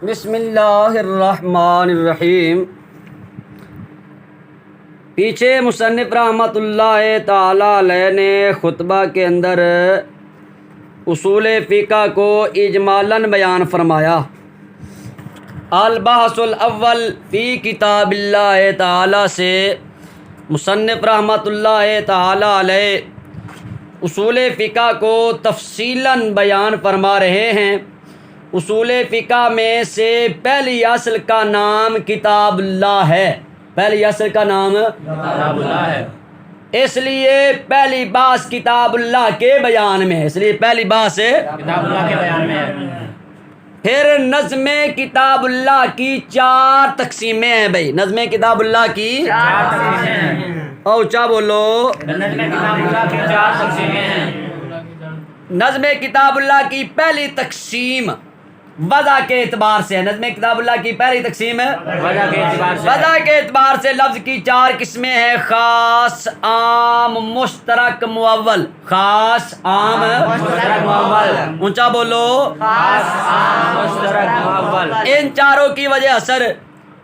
بسم اللہ الرحمن الرحیم۔ پیچھے مصنف رحمۃ اللہ تعالی علیہ نے خطبہ کے اندر اصول فقہ کو اجمالاً بیان فرمایا۔ البحث الاول فی کتاب اللہ تعالی سے مصنف رحمۃ اللہ تعالی علیہ اصول فقہ کو تفصیلاً بیان فرما رہے ہیں۔ اصول فقہ میں سے پہلی اصل کا نام کتاب اللہ ہے۔ پہلی اصل کا نام کتاب اللہ ہے، اس لیے پہلی بحث کتاب اللہ کے بیان میں ہے، اس لیے پہلی بحث کتاب اللہ کے بیان میں ہے۔ پھر نظم کتاب اللہ کی چار تقسیمیں ہیں بھائی، نظم کتاب اللہ کی چار تقسیمیں ہیں، اونچا بولو۔ نظم کتاب اللہ کی چار تقسیمیں ہیں۔ نظم کتاب اللہ کی پہلی تقسیم وضع کے اعتبار سے ہے۔ نظم کتاب اللہ کی پہلی تقسیم ہے وجہ کے اعتبار سے، وضع کے اعتبار سے لفظ کی چار قسمیں ہیں: خاص، عام، مشترک، معول۔ خاص، عام، مشترک، معول۔ اونچا بولو۔ خاص، عام، مشترک، معول۔ ان چاروں کی وجہ اثر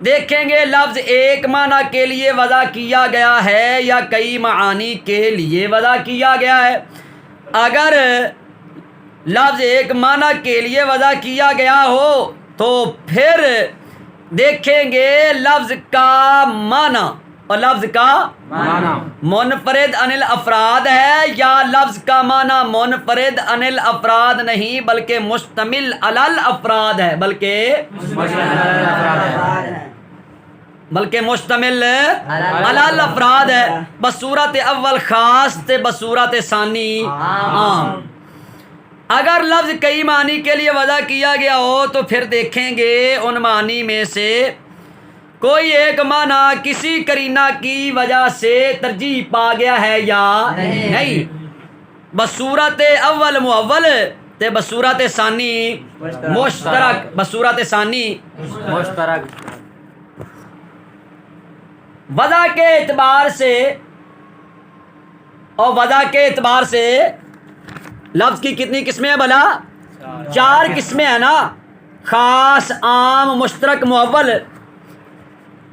دیکھیں گے لفظ ایک معنی کے لیے وضع کیا گیا ہے یا کئی معانی کے لیے وضع کیا گیا ہے۔ اگر لفظ ایک معنی کے لیے وضع کیا گیا ہو تو پھر دیکھیں گے لفظ کا معنی اور لفظ کا معنی منفرد عن الافراد ہے یا لفظ کا معنی منفرد عن الافراد نہیں بلکہ مشتمل علی الافراد ہے، بلکہ مشتمل علی الافراد ہے۔ بصورت اول خاص تے بصورت ثانی عام۔ اگر لفظ کئی معنی کے لیے وضع کیا گیا ہو تو پھر دیکھیں گے ان معنی میں سے کوئی ایک معنی کسی قرینہ کی وجہ سے ترجیح پا گیا ہے یا نہیں۔ بصورت اول معول تے بصورت ثانی مشترک، بصورت ثانی مشترک۔ وضع کے اعتبار سے اور وضع کے اعتبار سے لفظ کی کتنی قسمیں ہیں بھلا؟ چار قسمیں ہیں نا، خاص، عام، مشترک، معول۔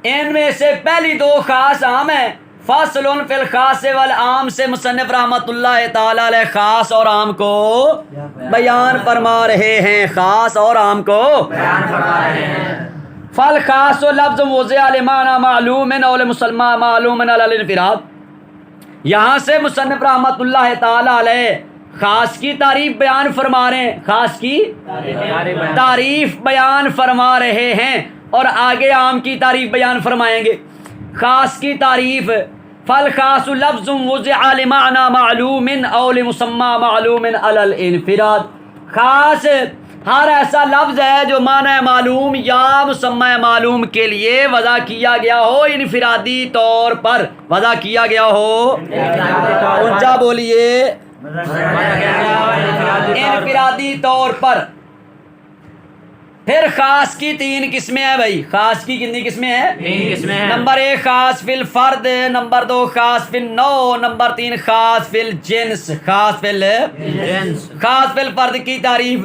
ان میں سے پہلی دو خاص عام ہیں۔ فصل فی الخاص والعام سے مصنف رحمۃ اللہ تعالی علیہ خاص اور عام کو بیان فرما رہے ہیں، خاص اور عام کو بیان فرما رہے ہیں۔ فالخاص لفظ موضع لمعنی معلوم او لمسمى معلوم علی الانفراد۔ یہاں سے مصنف رحمۃ اللہ تعالی علیہ خاص کی تعریف بیان فرما رہے ہیں، خاص کی تعریف بیان فرما رہے ہیں اور آگے عام کی تعریف بیان فرمائیں گے۔ خاص کی تعریف: فالخاص لفظ وضع لمعنی معلوم او لمسمى معلوم علی الانفراد۔ خاص ہر ایسا لفظ ہے جو معنی معلوم یا مسمى معلوم کے لیے وضع کیا گیا ہو، انفرادی طور پر وضع کیا گیا ہو۔ اونچا بولیے، انفرادی طور پر۔ پھر خاص کی تین قسمیں ہیں بھائی، خاص کی کتنی قسمیں ہیں؟ تین قسمیں ہیں۔ نمبر ایک خاص فی الفرد، نمبر دو خاص فی النوع، نمبر تین خاص فی الجنس۔ خاص فی جنس۔ خاص فی الفرد کی تعریف: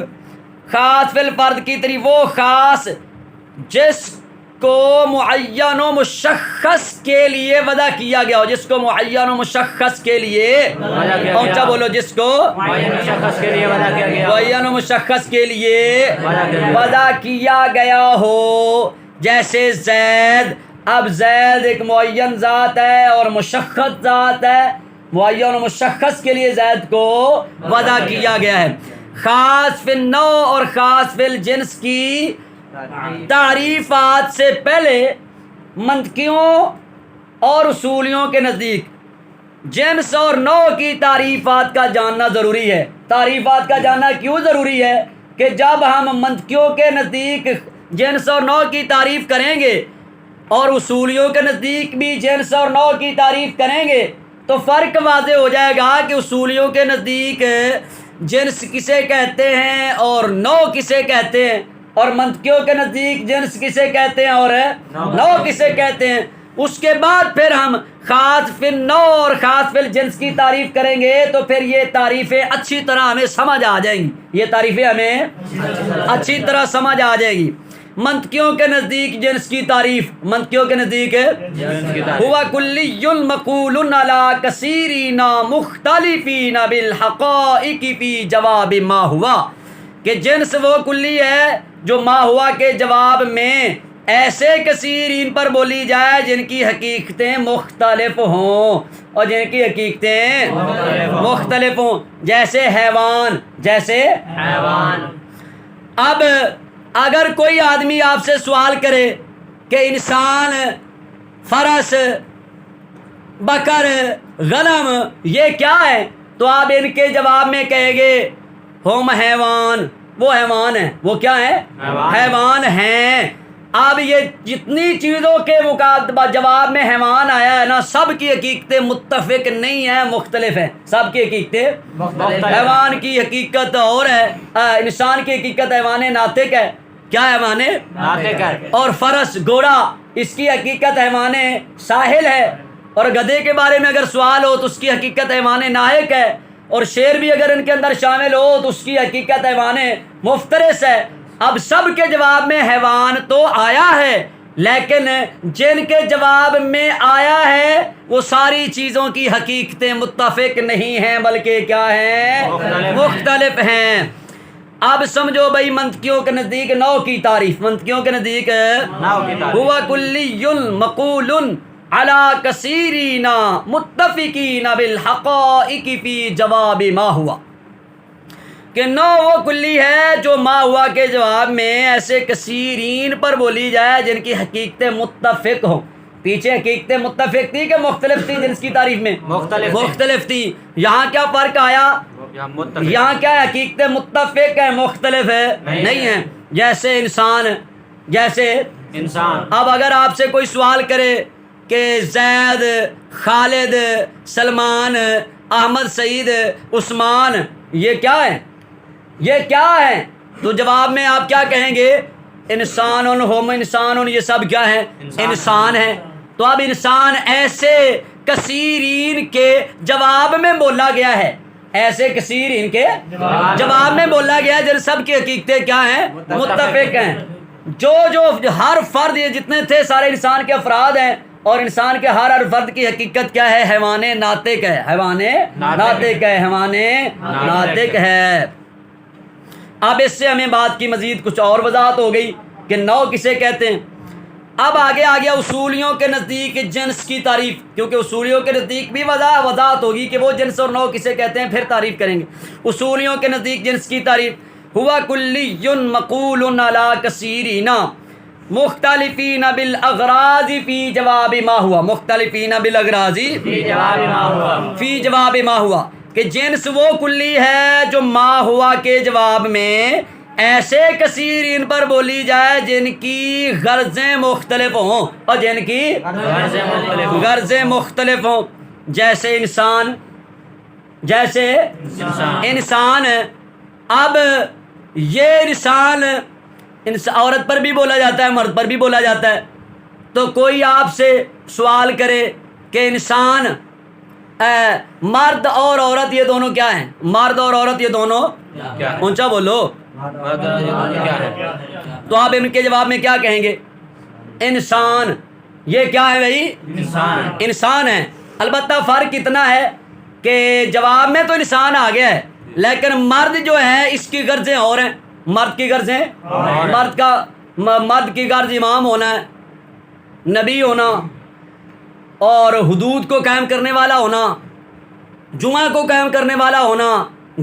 خاص فی الفرد کی تعریف وہ خاص جس کو معین و مشخص کے لیے وضع کیا گیا ہو، جس کو معین و مشخص کے لیے اونچا بولو، جس کو معین شخص کے لیے وضع کیا گیا، معین و مشخص کے لیے وضع کیا گیا ہو، جیسے زید۔ اب زید ایک معین ذات ہے اور مشخص ذات ہے، معین و مشخص کے لیے زید کو وضع کیا گیا ہے۔ خاص فی النوع اور خاص فی الجنس کی تعریفات سے پہلے منطقیوں اور اصولیوں کے نزدیک جنس اور نوع کی تعریفات کا جاننا ضروری ہے۔ تعریفات کا جاننا کیوں ضروری ہے؟ کہ جب ہم منطقیوں کے نزدیک جنس اور نوع کی تعریف کریں گے اور اصولیوں کے نزدیک بھی جنس اور نوع کی تعریف کریں گے تو فرق واضح ہو جائے گا کہ اصولیوں کے نزدیک جنس کسے کہتے ہیں اور نوع کسے کہتے ہیں، اور منطقیوں کے نزدیک جنس کسے کہتے ہیں اور نوع کسے کہتے ہیں۔ اس کے بعد پھر ہم خاص فی النوع اور خاص فی الجنس کی تعریف کریں گے تو پھر یہ تعریفیں اچھی طرح ہمیں سمجھ آ جائیں گی، یہ تعریفیں ہمیں اچھی طرح سمجھ آ جائے گی۔ منطقیوں کے نزدیک جنس کی تعریف، منطقیوں کے نزدیک جنس کی تعریف ہوا کلی مقول علی کثیرین مختلفین بالحقائق فی جواب ما ہوا، کہ جنس وہ کلی ہے جو ما ہوا کے جواب میں ایسے کثیرین پر بولی جائے جن کی حقیقتیں مختلف ہوں، اور جن کی حقیقتیں مختلف ہوں، جیسے حیوان، جیسے حیوان۔ اب اگر کوئی آدمی آپ سے سوال کرے کہ انسان، فرس، بکر، غنم یہ کیا ہے، تو آپ ان کے جواب میں کہیں گے ہم حیوان، وہ حیوان ہیں، وہ کیا ہیں، حیوان ہیں۔ اب یہ جتنی چیزوں کے جواب میں حیوان آیا ہے نا، سب کی حقیقتیں متفق نہیں ہیں، مختلف ہیں، سب کی حقیقتیں مختلف ہیں۔ حیوان کی حقیقت اور ہے، انسان کی حقیقت حیوان ناطق ہے، کیا حیوان ناطق ہے۔ اور فرس، گھوڑا، اس کی حقیقت حیوان ساحل ہے، اور گدھے کے بارے میں اگر سوال ہو تو اس کی حقیقت حیوان ناحق ہے، اور شیر بھی اگر ان کے اندر شامل ہو تو اس کی حقیقت حیوان مفترس ہے۔ اب سب کے جواب میں حیوان تو آیا ہے، لیکن جن کے جواب میں آیا ہے وہ ساری چیزوں کی حقیقتیں متفق نہیں ہیں، بلکہ کیا ہیں، مختلف ہیں۔ اب سمجھو بھائی، منطقیوں کے نزدیک نو کی تعریف، منطقیوں کے نزدیک نو کی تعریف ہوا کلی مقول علی کثیرین متفقین بالحقائق فی جواب ما ہوا، کہ نو وہ کلی ہے جو ما ہوا کے جواب میں ایسے کثیرین پر بولی جائے جن کی حقیقتیں متفق ہوں۔ پیچھے حقیقتیں متفق تھی کہ مختلف تھی، جنس کی تعریف میں مختلف تھی، یہاں کیا فرق آیا، یہاں کیا ہے، حقیقتیں متفق ہیں، مختلف ہے نہیں ہیں۔ جیسے انسان، جیسے انسان۔ اب اگر آپ سے کوئی سوال کرے کہ زید، خالد، سلمان، احمد، سعید، عثمان یہ کیا ہے، یہ کیا ہے، تو جواب میں آپ کیا کہیں گے، انسان، ہم انسان، یہ سب کیا ہیں، انسان ہیں۔ تو اب انسان ایسے کثیرین کے جواب میں بولا گیا ہے، ایسے کثیرین کے جواب میں بولا گیا ہے جن سب کی حقیقتیں کیا ہیں، متفق ہیں۔ جو ہر فرد، یہ جتنے تھے سارے انسان کے افراد ہیں، اور انسان کے ہر فرد کی حقیقت کیا ہے، حیوان ناطق ہے، حیوان ناطق ہے، حیوان ناطق ہے۔ اب اس سے ہمیں بات کی مزید کچھ اور وضاحت ہو گئی کہ نو کسے کہتے ہیں۔ اب آگے آ گیا اصولیوں کے نزدیک جنس کی تعریف، کیونکہ اصولیوں کے نزدیک بھی وضاحت ہوگی کہ وہ جنس اور نو کسے کہتے ہیں، پھر تعریف کریں گے۔ اصولیوں کے نزدیک جنس کی تعریف ہوا کلی مقول علی کثیرین مختلفین بالاغراض فی جواب ما ہوا، مختلفین بالاغراض فی جواب ما ہوا، کہ جنس وہ کلی ہے جو ما ہوا کے جواب میں ایسے کثیرین پر بولی جائے جن کی غرضیں مختلف ہوں، اور جن کی غرضیں مختلف ہوں، جیسے انسان، جیسے انسان۔ اب یہ انسان عورت پر بھی بولا جاتا ہے، مرد پر بھی بولا جاتا ہے۔ تو کوئی آپ سے سوال کرے کہ انسان، مرد اور عورت یہ دونوں کیا ہیں، مرد اور عورت یہ دونوں، اونچا بولو، تو آپ ان کے جواب میں کیا کہیں گے، انسان یہ کیا ہے بھائی، انسان ہے۔ البتہ فرق اتنا ہے کہ جواب میں تو انسان آ گیا ہے، لیکن مرد جو ہے اس کی غرضیں اور ہیں۔ مرد کی غرضیں، مرد کی غرض امام ہونا ہے، نبی ہونا، اور حدود کو قائم کرنے والا ہونا، جمعہ کو قائم کرنے والا ہونا،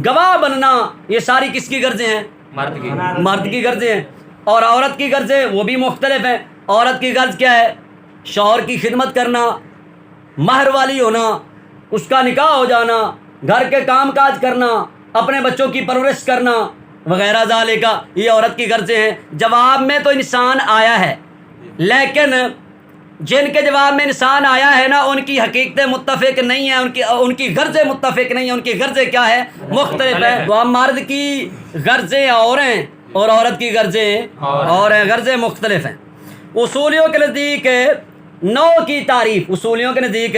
گواہ بننا، یہ ساری کس کی غرضیں ہیں، مرد کی غرضیں ہیں۔ اور عورت کی غرضیں وہ بھی مختلف ہیں۔ عورت کی غرض کیا ہے، شوہر کی خدمت کرنا، مہر والی ہونا، اس کا نکاح ہو جانا، گھر کے کام کاج کرنا، اپنے بچوں کی پرورش کرنا وغیرہ ذالک، یہ عورت کی غرضیں ہیں۔ جواب میں تو انسان آیا ہے، لیکن جن کے جواب میں انسان آیا ہے نا، ان کی حقیقتیں متفق نہیں ہیں، ان کی غرضیں متفق نہیں ہیں، ان کی غرضیں کیا ہے، مختلف ہیں۔ تو مرد کی غرضیں اور ہیں اور عورت کی غرضیں اور ہیں، غرضیں مختلف ہیں۔ اصولیوں کے نزدیک نو کی تعریف، اصولیوں کے نزدیک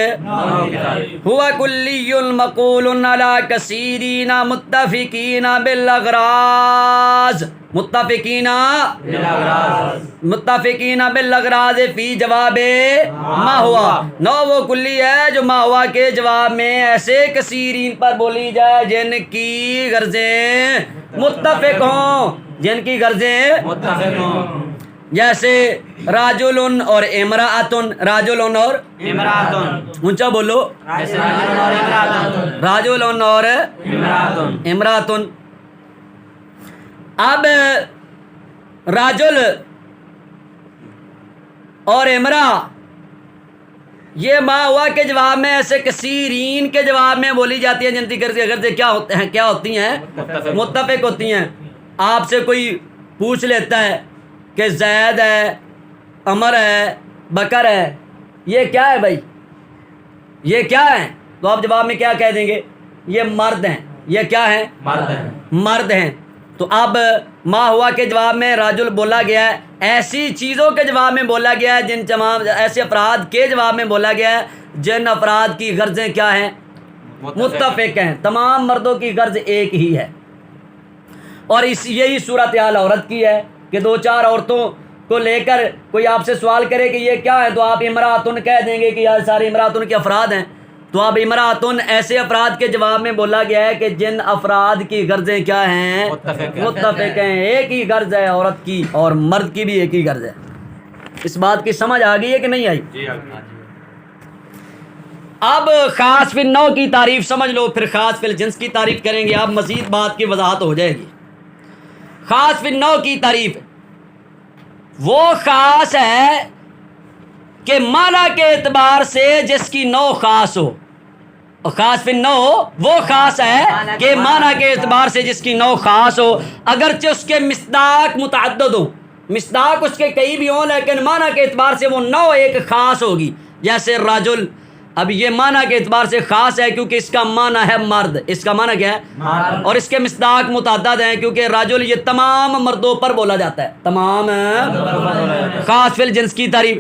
ہوا کلی مقول علی کثیرین متفقین بالاغراض، متفقین متفقین بالاغراض فی جواب ما ہوا، نو وہ کلی ہے جو ما ہوا کے جواب میں ایسے کثیرین پر بولی جائے جن کی غرضیں متفق ہوں، جن کی غرضیں متفق ہوں، جیسے راجل اور امرأتن، راجل اور امراتن، اونچا بولو، ایسے راجل اور امراتن، راجل اور امراتن، امرأتن۔ اب راجل اور امرا یہ ما ہوا کے جواب میں ایسے کثیرین کے جواب میں بولی جاتی ہے جن کی غرضیں کیا ہوتے ہیں، کیا ہوتی ہیں، متفق ہوتی ہیں۔ آپ سے کوئی پوچھ لیتا ہے کہ زید ہے، عمر ہے، بکر ہے، یہ کیا ہے بھائی، یہ کیا ہے، تو آپ جواب میں کیا کہہ دیں گے، یہ مرد ہیں، یہ کیا ہیں، مرد ہیں، مرد ہیں۔ تو اب ما ہوا کے جواب میں راجل بولا گیا ہے، ایسی چیزوں کے جواب میں بولا گیا ہے، جن تمام ایسے افراد کے جواب میں بولا گیا ہے جن افراد کی غرضیں کیا ہیں، متفق ہیں، تمام مردوں کی غرض ایک ہی ہے۔ اور یہی صورتحال عورت کی ہے کہ دو چار عورتوں کو لے کر کوئی آپ سے سوال کرے کہ یہ کیا ہے، تو آپ امراتن کہہ دیں گے کہ یار سارے امراتن کے افراد ہیں، تو اب امراتن ایسے افراد کے جواب میں بولا گیا ہے کہ جن افراد کی غرضیں کیا ہیں، متفق ہیں، ایک ہی غرض ہے عورت کی اور مرد کی بھی ایک ہی غرض ہے۔ اس بات کی سمجھ آ گئی ہے کہ نہیں آئی؟ اب خاص فی النوع کی تعریف سمجھ لو، پھر خاص فی الجنس کی تعریف کریں گے، اب مزید بات کی وضاحت ہو جائے گی۔ خاص فی النوع کی تعریف وہ خاص ہے کہ معنی کے اعتبار سے جس کی نوع خاص ہو، خاص فی النوع وہ خاص ہے کہ معنی کے اعتبار سے جس کی نوع خاص ہو، اگرچہ اس کے مصداق متعدد ہو، مصداق اس کے کئی بھی ہوں، لیکن معنی کے اعتبار سے وہ نوع ایک خاص ہوگی۔ جیسے راجل، اب یہ معنی کے اعتبار سے خاص ہے کیونکہ اس کا معنی ہے مرد، اس کا معنی کیا ہے، اور اس کے مصداق متعدد ہیں کیونکہ راجل یہ تمام مردوں پر بولا جاتا ہے، تمام۔ خاص فی الجنس کی تعریف،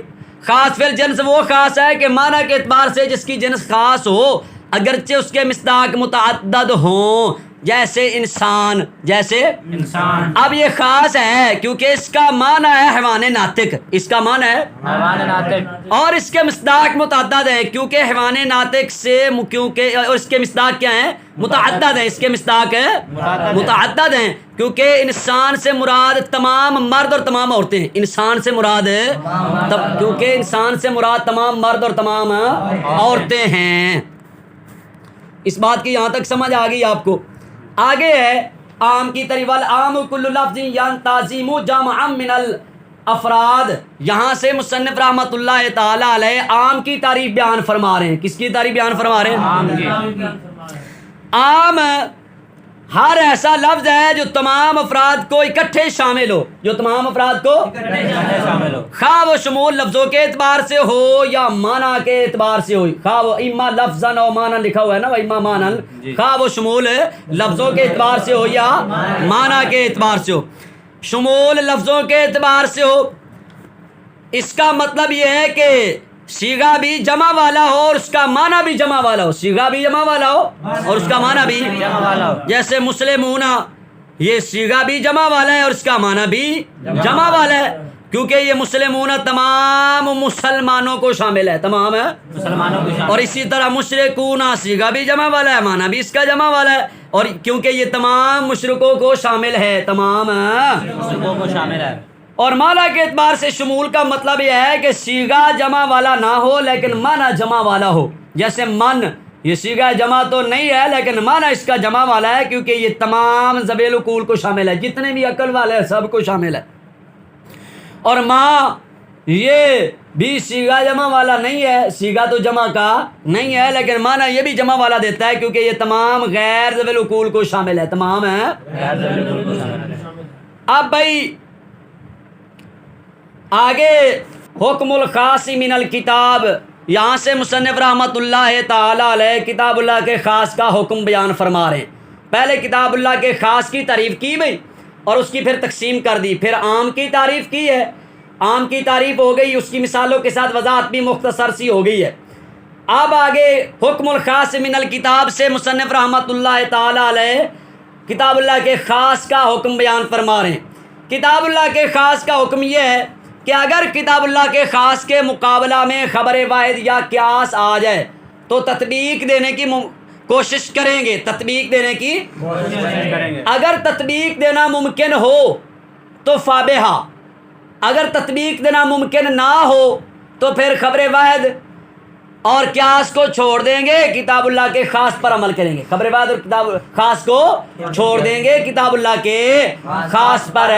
خاص فی الجنس وہ خاص ہے کہ معنی کے اعتبار سے جس کی جنس خاص ہو، اگرچہ اس کے مصداق متعدد ہوں، جیسے انسان، جیسے انسان۔ اب یہ خاص ہے کیونکہ اس کا معنی ہے حیوان ناطق، اس کا معنی ہے حیوان ناطق، اور اس کے مصداق متعدد ہیں کیونکہ حیوان ناطق سے، کیونکہ اور اس کے مصداق کیا ہیں، متعدد ہیں، اس کے مصداق متعدد ہیں کیونکہ انسان سے مراد تمام مرد اور تمام عورتیں ہیں، انسان سے مراد کیونکہ انسان سے مراد تمام مرد اور تمام عورتیں ہیں۔ اس بات کی یہاں تک سمجھ آ گئی آپ کو؟ آگے ہے عام کی تعریف، والعام کل لفظ ینتظم جمعا من الافراد۔ یہاں سے مصنف رحمۃ اللہ تعالی علیہ عام کی تعریف بیان فرما رہے ہیں۔ کس کی تعریف بیان فرما رہے ہیں؟ عام کی۔ عام ہر ایسا لفظ ہے جو تمام افراد کو اکٹھے شامل ہو، جو تمام افراد کو شامل ہو، خواہ وہ شمول لفظوں کے اعتبار سے ہو یا معنی کے اعتبار سے ہو، خواہ وہ اما لفظاً او معنی لکھا ہوا ہے نا، اما معنی، خواہ وہ شمول لفظوں کے اعتبار سے ہو یا معنی کے اعتبار سے ہو۔ شمول لفظوں کے اعتبار سے ہو، اس کا مطلب یہ ہے کہ صیغہ بھی جمع والا ہو اور اس کا معنی بھی جمع والا ہو، صیغہ بھی جمع والا ہو اور اس کا معنی بھی جمع والا ہو۔ جیسے مسلمون، یہ صیغہ بھی جمع والا ہے اور اس کا معنی بھی جمع والا ہے کیونکہ یہ مسلمون تمام مسلمانوں کو شامل ہے، تمام ہے مسلمانوں کو شامل، اور اسی طرح مشرکون صیغہ بھی جمع والا ہے، معنی بھی اس کا جمع والا ہے، اور کیونکہ یہ تمام مشرکوں کو شامل ہے، تمام مشرکوں کو شامل ہے۔ اور معنی کے اعتبار سے شمول کا مطلب یہ ہے کہ صیغہ جمع والا نہ ہو لیکن معنی جمع والا ہو۔ جیسے من، یہ صیغہ جمع تو نہیں ہے لیکن معنی اس کا جمع والا ہے کیونکہ یہ تمام ذویل العقول کو شامل ہے، جتنے بھی عقل والے ہیں سب کو شامل ہے۔ اور ماں، یہ بھی صیغہ جمع والا نہیں ہے، صیغہ تو جمع کا نہیں ہے لیکن معنی یہ بھی جمع والا دیتا ہے کیونکہ یہ تمام غیر ذویل العقول کو شامل ہے، تمام ہیں۔ اب بھائی آگے حکم الخاص من الکتاب، یہاں سے مصنف رحمۃ اللہ تعالی علیہ کتاب اللہ کے خاص کا حکم بیان فرما رہے ہیں۔ پہلے کتاب اللہ کے خاص کی تعریف کی بھئی اور اس کی پھر تقسیم کر دی، پھر عام کی تعریف کی ہے، عام کی تعریف ہو گئی، اس کی مثالوں کے ساتھ وضاحت بھی مختصر سی ہو گئی ہے۔ اب آگے حکم الخاص من الکتاب سے مصنف رحمۃ اللہ تعالی علیہ کتاب اللہ کے خاص کا حکم بیان فرما رہے ہیں۔ کتاب اللہ کے خاص کا حکم یہ ہے کہ اگر کتاب اللہ کے خاص کے مقابلہ میں خبر واحد یا قیاس آ جائے تو تطبیق دینے کی کوشش کریں گے، تطبیق دینے کی کریں گے۔ اگر تطبیق دینا ممکن ہو تو فابہا، اگر تطبیق دینا ممکن نہ ہو تو پھر خبر واحد اور قیاس کو چھوڑ دیں گے، کتاب اللہ کے خاص پر عمل کریں گے۔ خبر واحد اور کتاب خاص کو چھوڑ دیں گے، کتاب اللہ کے خاص پر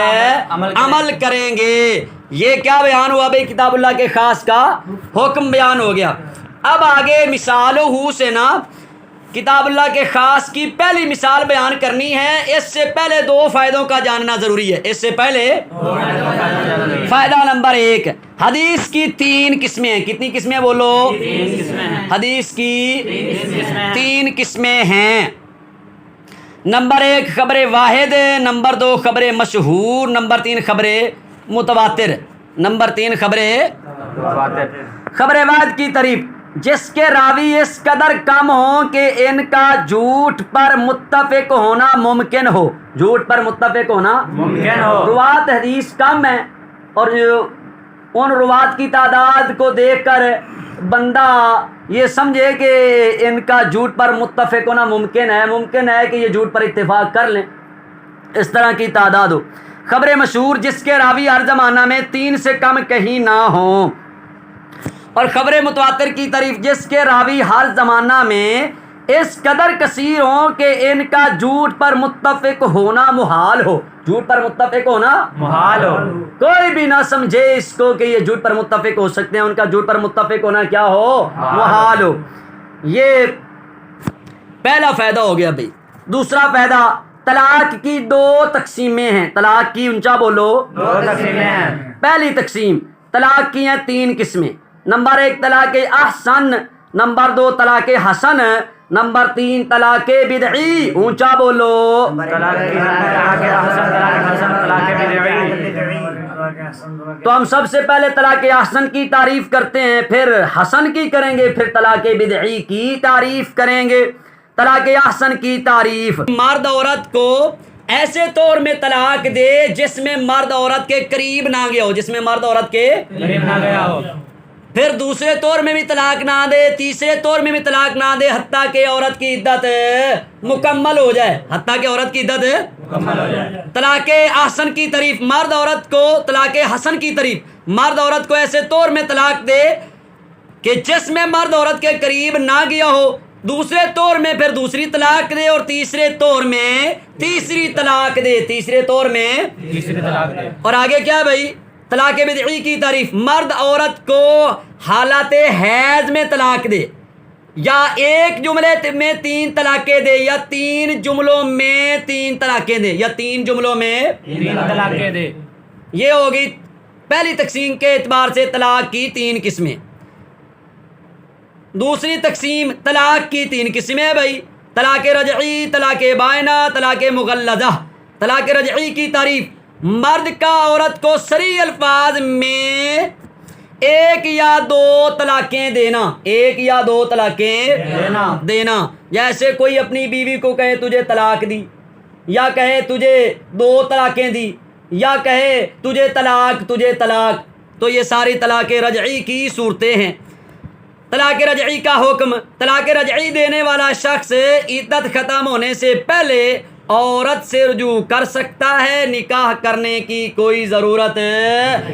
عمل کریں گے۔ یہ کیا بیان ہوا بھائی؟ کتاب اللہ کے خاص کا حکم بیان ہو گیا۔ اب آگے مثال ہو سے نا کتاب اللہ کے خاص کی پہلی مثال بیان کرنی ہے۔ اس سے پہلے دو فائدوں کا جاننا ضروری ہے۔ اس سے پہلے فائدہ نمبر 1، حدیث کی 3 قسمیں ہیں۔ کتنی قسمیں بولو؟ 3 قسمیں ہیں۔ حدیث کی 3 3 قسمیں ہیں۔ نمبر 1 خبر واحد، نمبر 2 خبر مشہور، نمبر 3 خبر متواتر۔ نمبر 3 خبر واحد کی تعریف، جس کے راوی اس قدر کم ہوں کہ ان کا جھوٹ پر متفق ہونا ممکن ہو۔ جھوٹ پر متفق ہونا ممکن ہو۔ روات حدیث کم ہے اور ان روات کی تعداد کو دیکھ کر بندہ یہ سمجھے کہ ان کا جھوٹ پر متفق ہونا ممکن ہے کہ یہ جھوٹ پر اتفاق کر لیں، اس طرح کی تعداد ہو۔ خبر مشہور، جس کے راوی ہر زمانہ میں 3 سے کم کہیں نہ ہوں۔ اور خبر متواتر کی تعریف، جس کے راوی ہر زمانہ میں اس قدر کثیر ہوں کہ ان کا جھوٹ پر متفق ہونا محال ہو۔ جھوٹ پر متفق ہونا محال ہو، کوئی بھی نہ سمجھے اس کو کہ یہ جھوٹ پر متفق ہو سکتے ہیں، ان کا جھوٹ پر متفق ہونا کیا ہو؟ محال ہو۔ یہ پہلا فائدہ ہو گیا بھائی۔ دوسرا فائدہ، طلاق کی 2 تقسیمیں ہیں۔ طلاق کی اونچا بولو 2 تقسیمیں ہیں۔ پہلی تقسیم، طلاق کی ہیں 3 قسمیں۔ نمبر 1 طلاق احسن، نمبر 2 طلاق حسن، نمبر 3 طلاق بدعی۔ اونچا بولو۔ تو ہم سب سے پہلے طلاق احسن کی تعریف کرتے ہیں، پھر حسن کی کریں گے، پھر طلاق بدعی کی تعریف کریں گے۔ طلاق احسن کی تعریف، مرد عورت کو ایسے طور میں طلاق دے جس میں مرد عورت کے قریب نہ گیا ہو، جس میں مرد عورت کے قریب نہ گیا ہو۔ پھر دوسرے طور میں بھی طلاق نہ دے، تیسرے طور میں بھی طلاق نہ دے، حتیٰ کہ عورت کی عدت مکمل ہو جائے، حتیٰ کہ عورت کی عدت مکمل ہو جائے۔ طلاق احسن کی تعریف، مرد عورت کو طلاق حسن کی تعریف، مرد عورت کو ایسے طور میں طلاق دے کہ جس میں مرد عورت کے قریب نہ گیا ہو، دوسرے طور میں پھر دوسری طلاق دے، اور تیسرے طور میں تیسری طلاق دے، تیسرے طور میں تیسری طلاق دے۔ اور آگے کیا بھائی؟ طلاق بدعی کی تعریف، مرد عورت کو حالت حیض میں طلاق دے، یا ایک جملے میں 3 طلاقیں دے، یا 3 جملوں میں 3 طلاقیں دے، یا 3 جملوں میں 3 طلاقیں دے۔ یہ ہوگی پہلی تقسیم کے اعتبار سے طلاق کی 3 قسمیں۔ دوسری تقسیم، طلاق کی 3 قسمیں بھائی، طلاق رجعی، طلاق بائنہ، طلاق مغلظہ۔ طلاق رجعی کی تعریف، مرد کا عورت کو صریح الفاظ میں 1 یا 2 طلاقیں دینا، 1 یا 2 طلاقیں دینا۔ جیسے کوئی اپنی بیوی کو کہے تجھے طلاق دی، یا کہے تجھے 2 طلاقیں دی، یا کہے تجھے طلاق، تو یہ ساری طلاق رجعی کی صورتیں ہیں۔ طلاق رجعی کا حکم، طلاق رجعی دینے والا شخص عدت ختم ہونے سے پہلے عورت سے رجوع کر سکتا ہے، نکاح کرنے کی کوئی ضرورت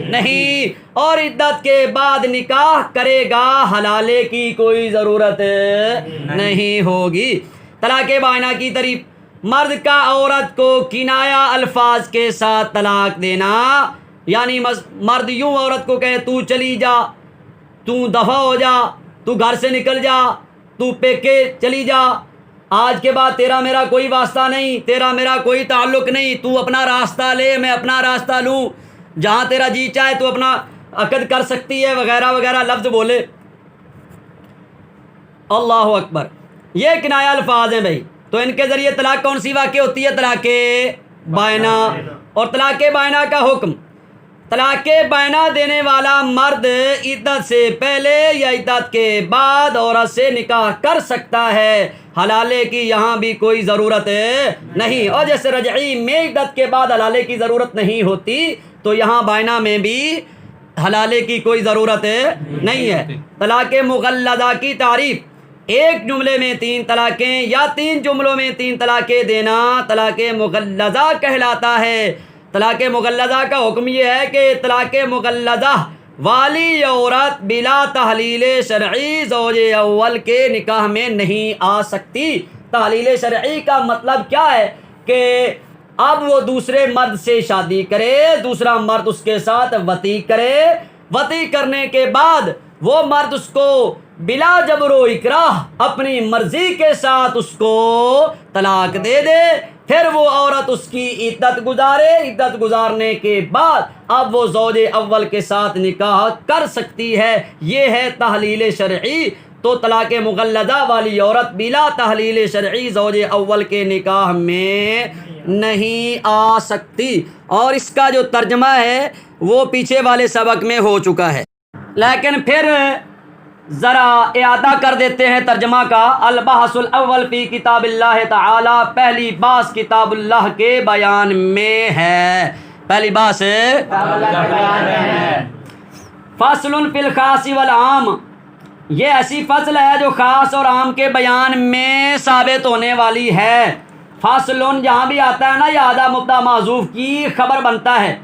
نہیں، اور عدت کے بعد نکاح کرے گا، حلالے کی کوئی ضرورت نہیں ہوگی۔ طلاق بائنہ کی تعریف، مرد کا عورت کو کنایہ الفاظ کے ساتھ طلاق دینا، یعنی مرد یوں عورت کو کہے تو چلی جا، تو دفع ہو جا، تو گھر سے نکل جا، تو پیکے چلی جا، آج کے بعد تیرا میرا کوئی واسطہ نہیں، تیرا میرا کوئی تعلق نہیں، تو اپنا راستہ لے، میں اپنا راستہ لوں، جہاں تیرا جی چاہے تو اپنا عقد کر سکتی ہے، وغیرہ وغیرہ لفظ بولے۔ اللہ اکبر، یہ کنایہ الفاظ ہیں بھائی۔ تو ان کے ذریعے طلاق کون سی واقع ہوتی ہے؟ طلاق بائنہ۔ اور طلاق بائنہ کا حکم، طلاق بائنہ دینے والا مرد عدت سے پہلے یا عدت کے بعد عورت سے نکاح کر سکتا ہے، حلالے کی یہاں بھی کوئی ضرورت نہیں۔ اور جیسے رجعی میں عدت کے بعد حلالے کی ضرورت نہیں ہوتی، تو یہاں بائنہ میں بھی حلالے کی کوئی ضرورت نہیں ہے۔ طلاق مغلظہ کی تعریف: ایک جملے میں 3 طلاقیں یا 3 جملوں میں 3 طلاقیں دینا طلاق مغلظہ کہلاتا ہے۔ طلاق مغلظہ کا حکم یہ ہے کہ طلاق مغلظہ والی عورت بلا تحلیل شرعی زوج اول کے نکاح میں نہیں آ سکتی۔ تحلیل شرعی کا مطلب کیا ہے کہ اب وہ دوسرے مرد سے شادی کرے، دوسرا مرد اس کے ساتھ وطی کرے، وطی کرنے کے بعد وہ مرد اس کو بلا جبر و اکراہ اپنی مرضی کے ساتھ اس کو طلاق دے دے، پھر وہ عورت اس کی عدت گزارے، عدت گزارنے کے بعد اب وہ زوج اول کے ساتھ نکاح کر سکتی ہے۔ یہ ہے تحلیل شرعی۔ تو طلاق مغلظہ والی عورت بلا تحلیل شرعی زوج اول کے نکاح میں نہیں آ سکتی۔ اور اس کا جو ترجمہ ہے وہ پیچھے والے سبق میں ہو چکا ہے، لیکن پھر ذرا اعادہ کر دیتے ہیں ترجمہ کا۔ البحث الاول فی کتاب اللہ تعالی، پہلی بحث کتاب اللہ کے بیان میں ہے۔ پہلی بحث فصل فی الخاص والعام، یہ ایسی فصل ہے جو خاص اور عام کے بیان میں ثابت ہونے والی ہے۔ فصل جہاں بھی آتا ہے نا، یہ آدھا مبتدا محذوف کی خبر بنتا ہے،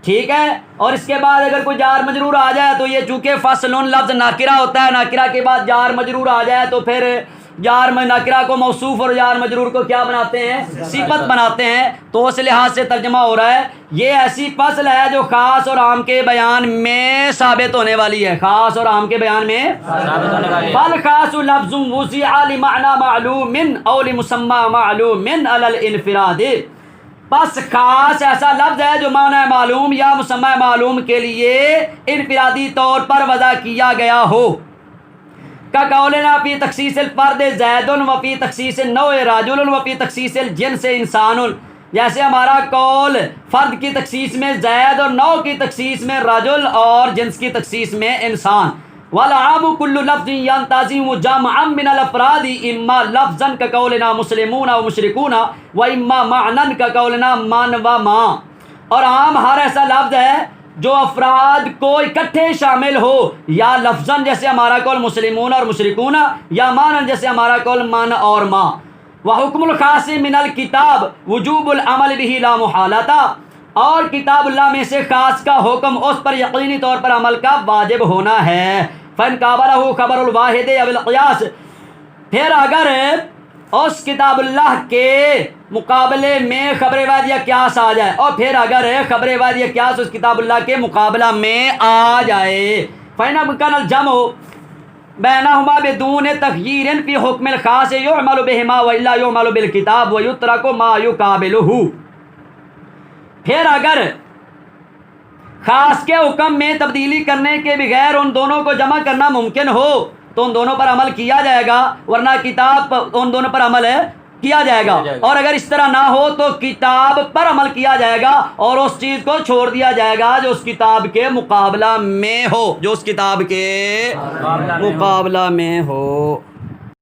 ٹھیک ہے، اور اس کے بعد اگر کوئی جار مجرور آ جائے تو یہ چونکہ فصل لفظ ناکرہ ہوتا ہے، ناکرہ کے بعد جار مجرور آ جائے تو پھر جار ناکرہ کو موصوف اور جار مجرور کو کیا بناتے ہیں؟ صفت بناتے ہیں۔ تو اس لحاظ سے ترجمہ ہو رہا ہے یہ ایسی فصل ہے جو خاص اور عام کے بیان میں ثابت ہونے والی ہے۔ خاص اور عام کے بیان میں ثابت ہونے والی ہے۔ فالخاص لفظ وضع لمعنى معلوم او لمسمى معلوم علی الانفراد، پس خاص ایسا لفظ ہے جو معنی معلوم یا مسمى معلوم کے لیے انفرادی طور پر وضع کیا گیا ہو، کا قولنا فی تخصیص الفرد زید و فی تخصیص النوع رجل و فی تخصیص الجنس انسان، جیسے ہمارا قول فرد کی تخصیص میں زید اور نوع کی تخصیص میں رجل اور جنس کی تخصیص میں انسان۔ والعام کل لفظ ينتظم جمعا من الافراد اما لفظا كقولنا مسلمون و مشرکون و اما معنى كقولنا من و ما، اور عام ہر ایسا لفظ ہے جو افراد کو اکٹھے شامل ہو، یا لفظاً جیسے ہمارا قول مسلمون اور مشرکون، یا معنی جیسے ہمارا قول من اور ما۔ وحکم الخاص من الکتاب وجوب العمل به لا محالۃ، اور کتاب اللہ میں سے خاص کا حکم اس پر یقینی طور پر عمل کا واجب ہونا ہے۔ فَإِنْ قَابَلَهُ خبر الواحد او القیاس، پھر اگر اس کتاب اللہ کے مقابلے میں خبر واحد یا قیاس آ جائے، اور پھر اگر خبر واحد یا قیاس اس کتاب اللہ کے مقابلہ میں آ جائے، فَإِنْ أَمْكَنَ الْجَمْعُ بَيْنَهُمَا بِدُونِ تَغْيِيرٍ فِي حُكْمِ الْخَاصِ يُعْمَلُ بِهِمَا وَإِلَّا يُعْمَلُ بِالْكِتَابِ وَيُتْرَكُ مَا يُقَابِلُهُ، پھر اگر خاص کے حکم میں تبدیلی کرنے کے بغیر ان دونوں کو جمع کرنا ممکن ہو تو ان دونوں پر عمل کیا جائے گا، ورنہ کتاب ان دونوں پر عمل کیا جائے گا، اور اگر اس طرح نہ ہو تو کتاب پر عمل کیا جائے گا اور اس چیز کو چھوڑ دیا جائے گا جو اس کتاب کے مقابلہ میں ہو، جو اس کتاب کے مقابلہ میں ہو۔